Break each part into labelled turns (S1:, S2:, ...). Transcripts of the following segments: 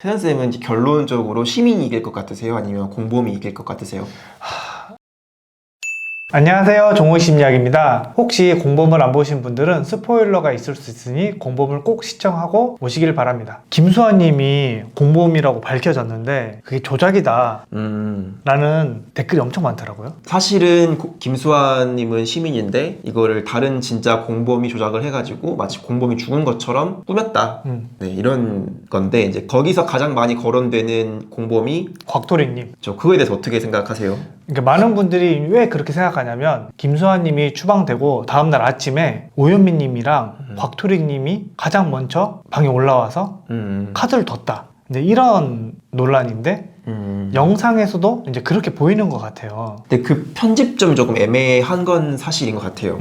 S1: 태산쌤은 결론적으로 시민이 이길 것 같으세요? 아니면 공범이 이길 것 같으세요?
S2: 안녕하세요, 종호심리학입니다. 혹시 공범을 안 보신 분들은 스포일러가 있을 수 있으니 공범을 꼭 시청하고 보시길 바랍니다. 김수환님이 공범이라고 밝혀졌는데 그게 조작이다 라는 댓글이 엄청 많더라고요.
S1: 사실은 김수환님은 시민인데 이거를 다른 진짜 공범이 조작을 해가지고 마치 공범이 죽은 것처럼 꾸몄다. 네, 이런 건데 이제 거기서 가장 많이 거론되는 공범이
S2: 곽토리님.
S1: 그거에 대해서 어떻게 생각하세요?
S2: 그러니까 많은 분들이 왜 그렇게 생각하냐면 김수환님이 추방되고 다음날 아침에 오현민님이랑 곽토리님이 가장 먼저 방에 올라와서 카드를 뒀다. 이제 이런 논란인데 영상에서도 이제 그렇게 보이는 것 같아요.
S1: 근데 그 편집점이 조금 애매한 건 사실인 것 같아요.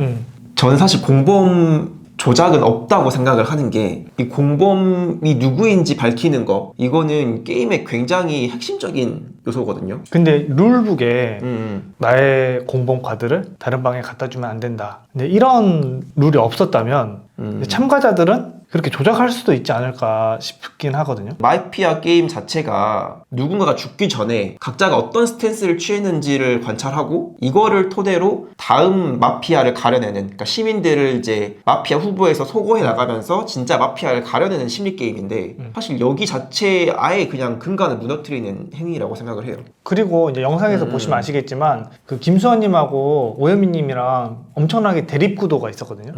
S1: 저는 사실 공범 조작은 없다고 생각을 하는 게 이 공범이 누구인지 밝히는 거 이거는 게임의 굉장히 핵심적인 요소거든요.
S2: 근데 룰북에 나의 공범 카드를 다른 방에 갖다 주면 안 된다. 근데 이런 룰이 없었다면 참가자들은 그렇게 조작할 수도 있지 않을까 싶긴 하거든요.
S1: 마피아 게임 자체가 누군가가 죽기 전에 각자가 어떤 스탠스를 취했는지를 관찰하고 이거를 토대로 다음 마피아를 가려내는, 그러니까 시민들을 이제 마피아 후보에서 소거해 나가면서 진짜 마피아를 가려내는 심리 게임인데 사실 여기 자체 아예 그냥 근간을 무너뜨리는 행위라고 생각을 해요.
S2: 그리고 이제 영상에서 보시면 아시겠지만 그 김수환님하고 오현민님이랑 엄청나게 대립 구도가 있었거든요.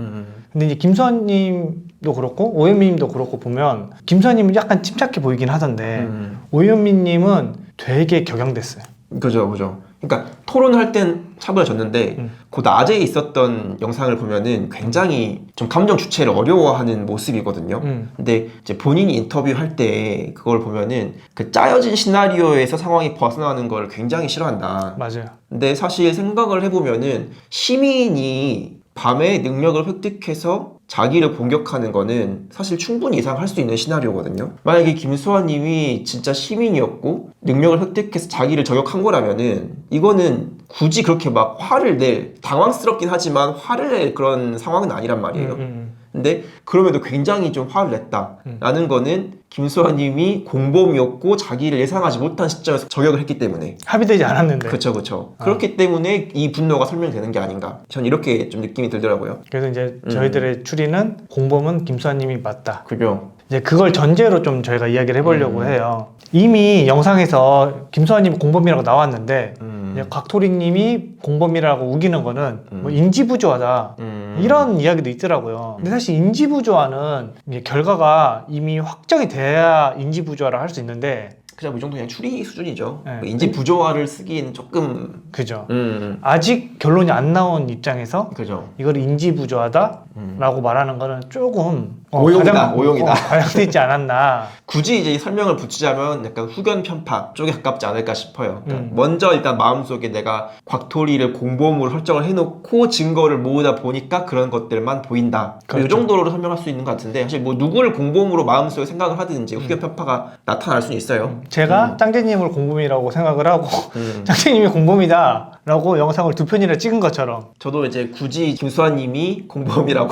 S2: 근데 이제 김수환님도 그렇고 오현민님도 그렇고 보면 김수환님은 약간 침착해 보이긴 하던데 오현민님은 되게 격양됐어요.
S1: 그죠. 그러니까 토론할 땐 차분해졌는데 그 낮에 있었던 영상을 보면은 굉장히 좀 감정 주체를 어려워하는 모습이거든요. 근데 이제 본인이 인터뷰할 때 그걸 보면은 그 짜여진 시나리오에서 상황이 벗어나는 걸 굉장히 싫어한다.
S2: 맞아요.
S1: 근데 사실 생각을 해보면은 시민이 밤에 능력을 획득해서 자기를 공격하는 거는 사실 충분히 예상할 수 있는 시나리오거든요. 만약에 김수환님이 진짜 시민이었고 능력을 획득해서 자기를 저격한 거라면은 이거는 굳이 그렇게 막 화를 낼, 당황스럽긴 하지만 화를 낼 그런 상황은 아니란 말이에요. 근데 그럼에도 굉장히 좀 화를 냈다라는 거는 김수환님이 공범이었고 자기를 예상하지 못한 시점에서 저격을 했기 때문에
S2: 합의되지 않았는데.
S1: 그렇죠. 그렇기 때문에 이 분노가 설명되는 게 아닌가. 전 이렇게 좀 느낌이 들더라고요.
S2: 그래서 이제 저희들의 추리는 공범은 김수환님이 맞다.
S1: 그죠.
S2: 이제 그걸 전제로 좀 저희가 이야기를 해보려고 해요. 이미 영상에서 김수환님이 공범이라고 나왔는데 이제 곽토리님이 공범이라고 우기는 거는 뭐 인지부조하다 이런 이야기도 있더라고요. 근데 사실 인지부조화는 이게 결과가 이미 확정이 돼야 인지부조화를 할 수 있는데
S1: 그냥 이 정도 그냥 추리 수준이죠.
S2: 네.
S1: 뭐 인지 부조화를 쓰기엔 조금
S2: 그죠. 아직 결론이 안 나온 입장에서
S1: 그죠.
S2: 이걸 인지부조하다 라고 말하는 거는 조금
S1: 오용이다.
S2: 과장돼 있지 않았나.
S1: 굳이 이제 이 설명을 붙이자면 약간 후견 편파 쪽에 가깝지 않을까 싶어요. 그러니까 먼저 일단 마음속에 내가 곽토리를 공범으로 설정을 해놓고 증거를 모으다 보니까 그런 것들만 보인다.
S2: 그렇죠.
S1: 이 정도로 설명할 수 있는 것 같은데 사실 뭐 누구를 공범으로 마음속에 생각을 하든지 후견 편파가 나타날 수는 있어요.
S2: 제가 짱제님을 공범이라고 생각을 하고 짱제님이 공범이다 라고 영상을 2편이나 찍은 것처럼
S1: 저도 이제 굳이 김수환님이 공범이라고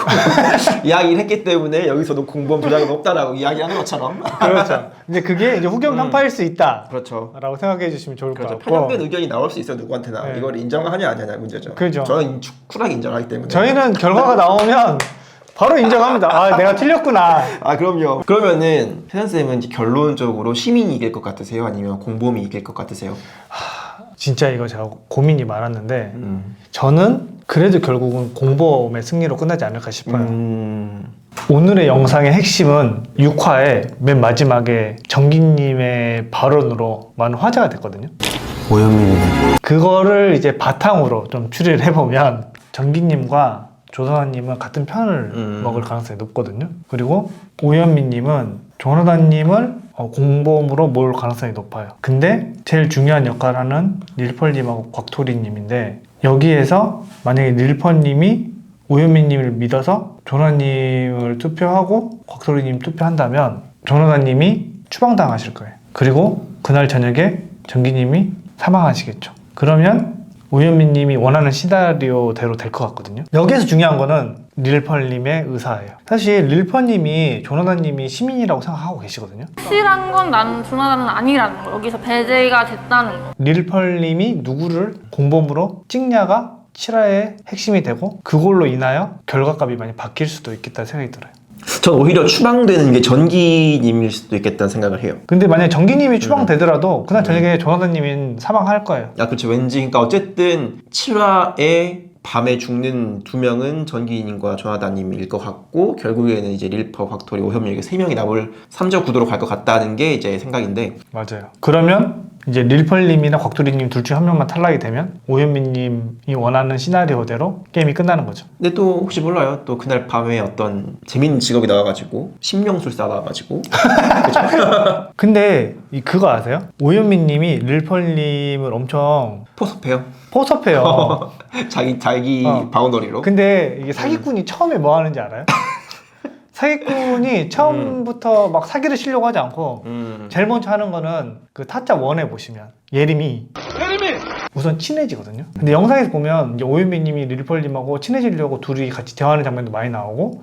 S1: 이야기를 했기 때문에 여기서도 공범 조작은 없다라고 이야기하는 것처럼
S2: 그렇죠. 근데 그게 이제 후견 편파일 수 있다
S1: 그렇죠.
S2: 라고 생각해 주시면 좋을 것
S1: 그렇죠.
S2: 같고,
S1: 편향된 의견이 나올 수 있어요. 누구한테나.
S2: 네.
S1: 이걸 인정하냐 안 하냐 문제죠.
S2: 그죠.
S1: 저는 쿨하게 인정하기 때문에.
S2: 저희는 결과가 나오면 바로 인정합니다. 아, 내가 틀렸구나.
S1: 아 그럼요. 그러면은 태산쌤은 결론적으로 시민이 이길 것 같으세요? 아니면 공범이 이길 것 같으세요?
S2: 진짜 이거 제가 고민이 많았는데 저는 그래도 결국은 공범의 승리로 끝나지 않을까 싶어요. 오늘의 영상의 핵심은 6화의 맨 마지막에 정기님의 발언으로 많은 화제가 됐거든요.
S1: 오현민이네.
S2: 그거를 이제 바탕으로 좀 추리를 해보면 정기님과 조선아님은 같은 편을 먹을 가능성이 높거든요. 그리고 오현민님은 조나단님을 공범으로 몰 가능성이 높아요. 근데 제일 중요한 역할을 하는 릴펄님하고 곽토리님인데 여기에서 만약에 릴펄님이 오현민님을 믿어서 조나님을 투표하고 곽토리님 투표한다면 조나단님이 추방당하실 거예요. 그리고 그날 저녁에 정기님이 사망하시겠죠. 그러면 오현민님이 원하는 시나리오대로 될 것 같거든요. 여기에서 중요한 거는 릴펄님의 의사예요. 사실 릴펄님이 조나단님이 시민이라고 생각하고 계시거든요.
S3: 확실한 건 나는 조나단은 아니라는 거. 여기서 배제가 됐다는 거.
S2: 릴펄님이 누구를 공범으로 찍냐가 실화의 핵심이 되고 그걸로 인하여 결과값이 많이 바뀔 수도 있겠다는 생각이 들어요.
S1: 전 오히려 추방되는 게 전기님일 수도 있겠다는 생각을 해요.
S2: 근데 만약에 정기님이 추방되더라도 그날 저녁에 조나단님은 사망할 거예요.
S1: 아, 그렇죠. 왠지, 그러니까 어쨌든 7화에 밤에 죽는 2명은 전기님과 조나단님일 것 같고, 결국에는 이제 릴퍼, 곽토리, 오현민 이렇게 3명이 남을 3적 구도로 갈 것 같다는 게 이제 생각인데,
S2: 맞아요. 그러면 이제 릴펄님이나 곽토리님 둘 중 한 명만 탈락이 되면 오현민님이 원하는 시나리오대로 게임이 끝나는 거죠.
S1: 근데 또 혹시 몰라요. 또 그날 밤에 어떤 재밌는 직업이 나와가지고, 신명술사 나와가지고.
S2: 근데 그거 아세요? 오현민님이 릴펄님을 엄청
S1: 포섭해요.
S2: 포섭해요.
S1: 자기
S2: 어.
S1: 바운더리로.
S2: 근데 이게 사기꾼이 처음에 뭐 하는지 알아요? 사기꾼이 처음부터 막 사기를 치려고 하지 않고 제일 먼저 하는 거는 그 타짜 원에 보시면 예림이 우선 친해지거든요. 근데 영상에서 보면 이제 오윤미님이 릴펄님하고 친해지려고 둘이 같이 대화하는 장면도 많이 나오고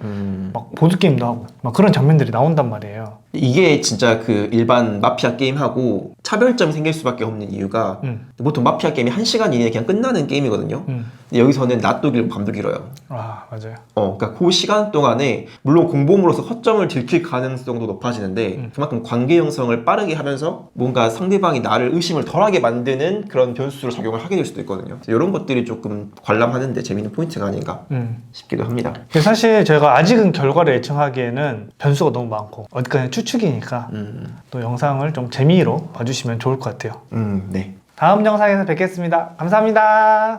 S2: 막 보드게임도 하고 막 그런 장면들이 나온단 말이에요.
S1: 이게 진짜 그 일반 마피아 게임하고 차별점이 생길 수밖에 없는 이유가 보통 마피아 게임이 1시간 이내에 그냥 끝나는 게임이거든요. 근데 여기서는 낮도 길고 밤도 길어요.
S2: 아 맞아요.
S1: 그러니까 그 시간 동안에 물론 공범으로서 허점을 들킬 가능성도 높아지는데 그만큼 관계 형성을 빠르게 하면서 뭔가 상대방이 나를 의심을 덜하게 만드는 그런 변수를 적용을 하게 될 수도 있거든요. 이런 것들이 조금 관람하는데 재밌는 포인트가 아닌가 싶기도 합니다.
S2: 근데 사실 제가 아직은 결과를 예측하기에는 변수가 너무 많고 어디까지 추측이니까 또 영상을 좀 재미로 봐주시면 좋을 것 같아요.
S1: 네.
S2: 다음 영상에서 뵙겠습니다. 감사합니다.